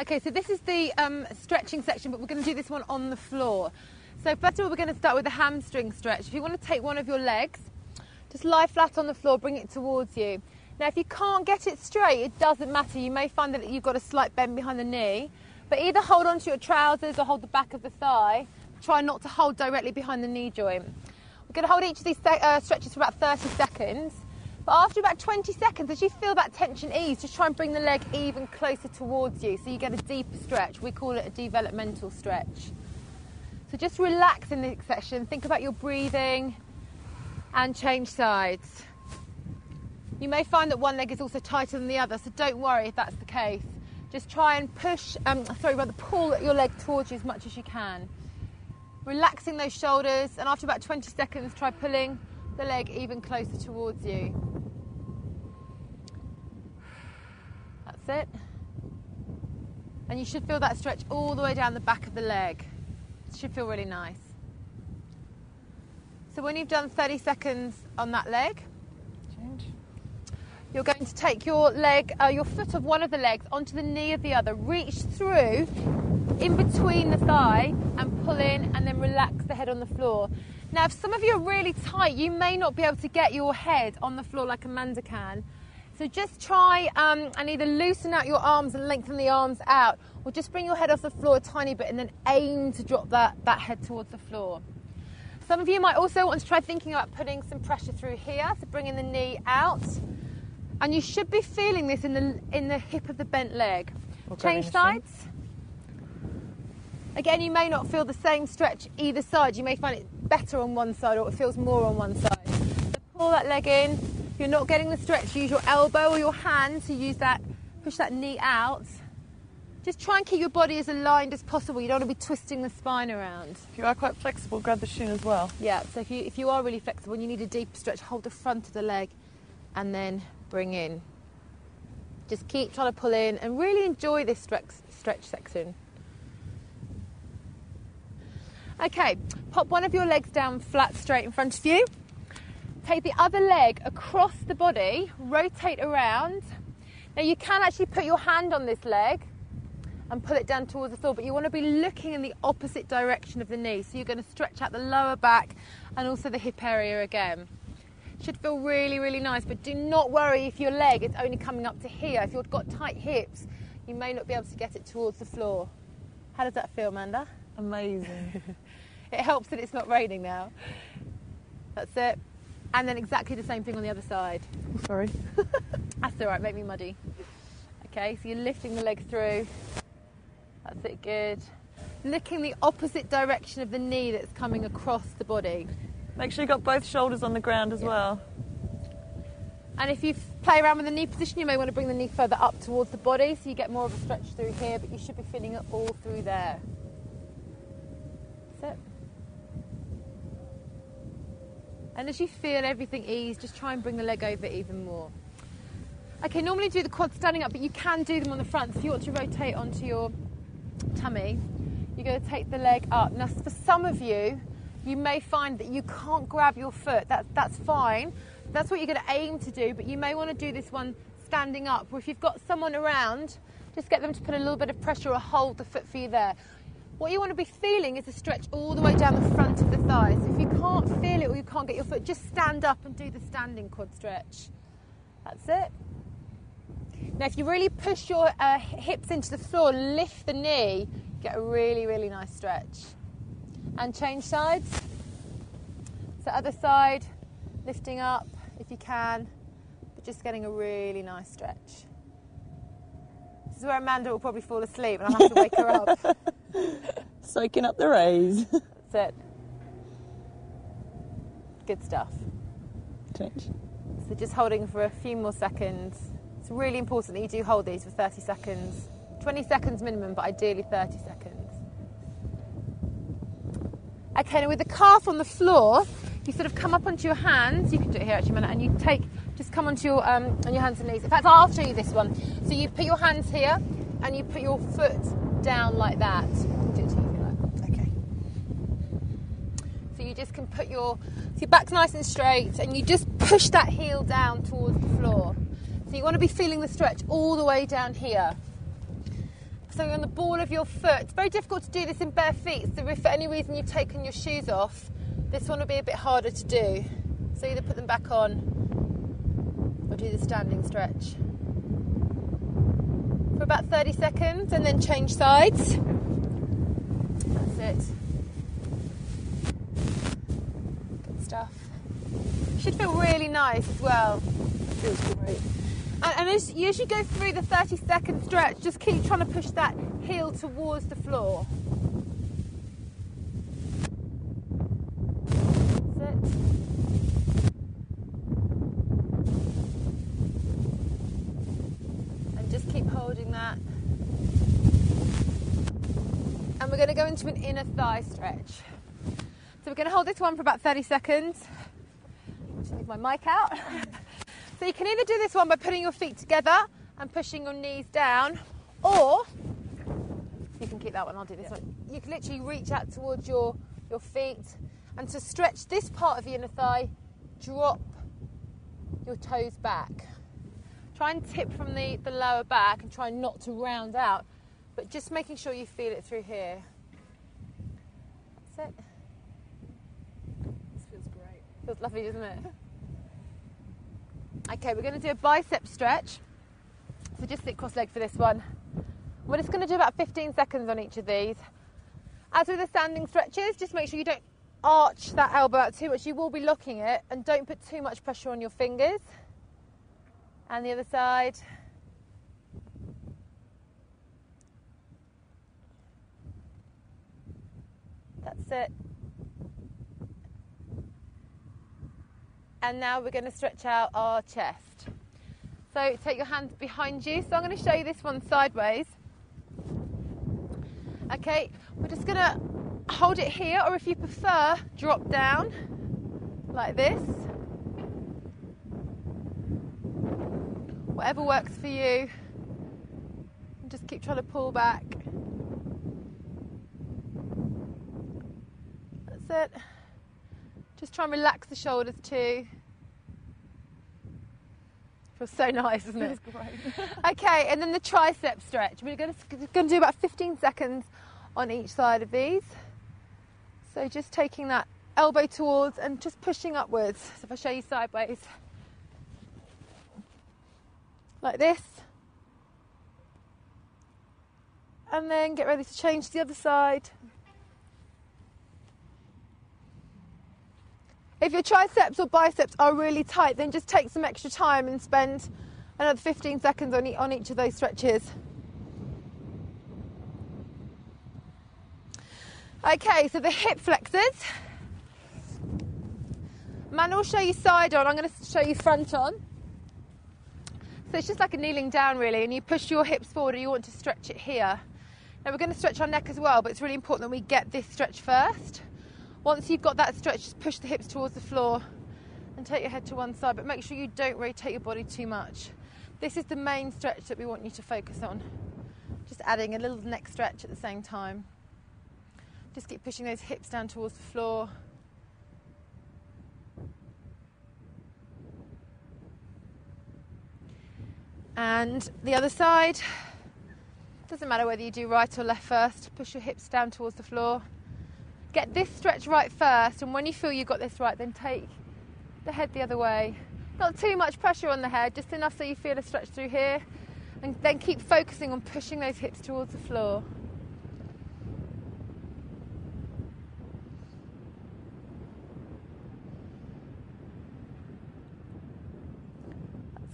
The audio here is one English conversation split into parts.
Okay, so this is the stretching section, but we're going to do this one on the floor. So first of all, we're going to start with the hamstring stretch. If you want to take one of your legs, just lie flat on the floor, bring it towards you. Now, if you can't get it straight, it doesn't matter. You may find that you've got a slight bend behind the knee, but either hold onto your trousers or hold the back of the thigh. Try not to hold directly behind the knee joint. We're going to hold each of these stretches for about 30 seconds. But after about 20 seconds, as you feel that tension ease, just try and bring the leg even closer towards you so you get a deeper stretch. We call it a developmental stretch. So just relax in this section, think about your breathing and change sides. You may find that one leg is also tighter than the other, so don't worry if that's the case. Just try and pull your leg towards you as much as you can. Relaxing those shoulders, and after about 20 seconds, try pulling the leg even closer towards you. That's it. And you should feel that stretch all the way down the back of the leg. It should feel really nice. So when you've done 30 seconds on that leg, you're going to take your leg, your foot of one of the legs onto the knee of the other. Reach through in between the thigh and pull in, and then relax the head on the floor. Now, if some of you are really tight, you may not be able to get your head on the floor like Amanda can. So just try and either loosen out your arms and lengthen the arms out, or just bring your head off the floor a tiny bit and then aim to drop that head towards the floor. Some of you might also want to try thinking about putting some pressure through here, so bringing the knee out. And you should be feeling this in the hip of the bent leg. Change sides. Again, you may not feel the same stretch either side. You may find it better on one side, or it feels more on one side. So pull that leg in. If you're not getting the stretch, use your elbow or your hand to use that, push that knee out. Just try and keep your body as aligned as possible. You don't want to be twisting the spine around. If you are quite flexible, grab the shin as well. Yeah, so if you are really flexible and you need a deeper stretch, hold the front of the leg and then bring in. Just keep trying to pull in and really enjoy this stretch section. Okay, pop one of your legs down flat straight in front of you. Take the other leg across the body, rotate around. Now you can actually put your hand on this leg and pull it down towards the floor, but you want to be looking in the opposite direction of the knee. So you're going to stretch out the lower back and also the hip area again. Should feel really, really nice, but do not worry if your leg is only coming up to here. If you've got tight hips, you may not be able to get it towards the floor. How does that feel, Amanda? Amazing. It helps that it's not raining now. That's it. And then exactly the same thing on the other side. Sorry. That's all right, make me muddy. Okay, so you're lifting the leg through. That's it, good. Looking the opposite direction of the knee that's coming across the body. Make sure you've got both shoulders on the ground as well. And if you play around with the knee position, you may want to bring the knee further up towards the body so you get more of a stretch through here, but you should be feeling it all through there. That's it. And as you feel everything ease, just try and bring the leg over even more. Okay, normally do the quads standing up, but you can do them on the front. So if you want to rotate onto your tummy, you're going to take the leg up. Now, for some of you, you may find that you can't grab your foot. That's fine. That's what you're going to aim to do, but you may want to do this one standing up. Or if you've got someone around, just get them to put a little bit of pressure or hold the foot for you there. What you want to be feeling is a stretch all the way down the front of the thigh. So if you can't feel it or you can't get your foot, just stand up and do the standing quad stretch. That's it. Now, if you really push your hips into the floor, lift the knee, get a really, really nice stretch. And change sides. So other side, lifting up if you can, but just getting a really nice stretch. This is where Amanda will probably fall asleep and I'll have to wake her up. Soaking up the rays. That's it. Good stuff. Change. So just holding for a few more seconds. It's really important that you do hold these for 30 seconds. 20 seconds minimum, but ideally 30 seconds. Okay, now with the calf on the floor, you sort of come up onto your hands. You can do it here actually, and you just come onto your on your hands and knees. In fact, I'll show you this one. So you put your hands here, and you put your foot down like that. Do it to you if you like. Okay. So you just can put your back's nice and straight, and you just push that heel down towards the floor. So you want to be feeling the stretch all the way down here. So you're on the ball of your foot. It's very difficult to do this in bare feet, so if for any reason you've taken your shoes off, this one will be a bit harder to do. So either put them back on or do the standing stretch. For about 30 seconds and then change sides. That's it. Good stuff. Should feel really nice as well. Feels great. And as you go through the 30-second stretch, just keep trying to push that heel towards the floor. That's it. And just keep holding that. And we're going to go into an inner thigh stretch. So we're going to hold this one for about 30 seconds. Just leave my mic out. So you can either do this one by putting your feet together and pushing your knees down, or you can keep that one, I'll do this one. You can literally reach out towards your feet, and to stretch this part of the inner thigh, drop your toes back. Try and tip from the lower back and try not to round out, but just making sure you feel it through here. That's it. This feels great. Feels lovely, doesn't it? Okay, we're going to do a bicep stretch. So just sit cross-legged for this one. We're just going to do about 15 seconds on each of these. As with the standing stretches, just make sure you don't arch that elbow out too much. You will be locking it, and don't put too much pressure on your fingers. And the other side. That's it. And now we're going to stretch out our chest. So take your hands behind you. So I'm going to show you this one sideways. Okay, we're just going to hold it here, or if you prefer, drop down like this. Whatever works for you. And just keep trying to pull back. That's it. Just try and relax the shoulders too. Feels so nice, doesn't it? Feels great. Okay, and then the tricep stretch. We're going to do about 15 seconds on each side of these. So just taking that elbow towards and just pushing upwards. So if I show you sideways, like this. And then get ready to change to the other side. If your triceps or biceps are really tight, then just take some extra time and spend another 15 seconds on each of those stretches. Okay, so the hip flexors. Man will show you side on, I'm going to show you front on. So it's just like a kneeling down really, and you push your hips forward and you want to stretch it here. Now we're going to stretch our neck as well, but it's really important that we get this stretch first. Once you've got that stretch, just push the hips towards the floor and take your head to one side, but make sure you don't rotate your body too much. This is the main stretch that we want you to focus on. Just adding a little neck stretch at the same time. Just keep pushing those hips down towards the floor. And the other side. Doesn't matter whether you do right or left first. Push your hips down towards the floor. Get this stretch right first, and when you feel you've got this right, then take the head the other way. Not too much pressure on the head, just enough so you feel a stretch through here, and then keep focusing on pushing those hips towards the floor.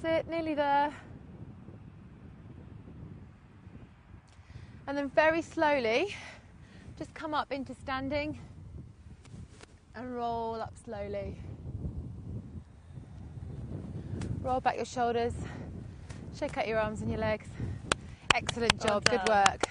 That's it, nearly there. And then very slowly, just come up into standing and roll up slowly. Roll back your shoulders, shake out your arms and your legs. Excellent job, good work.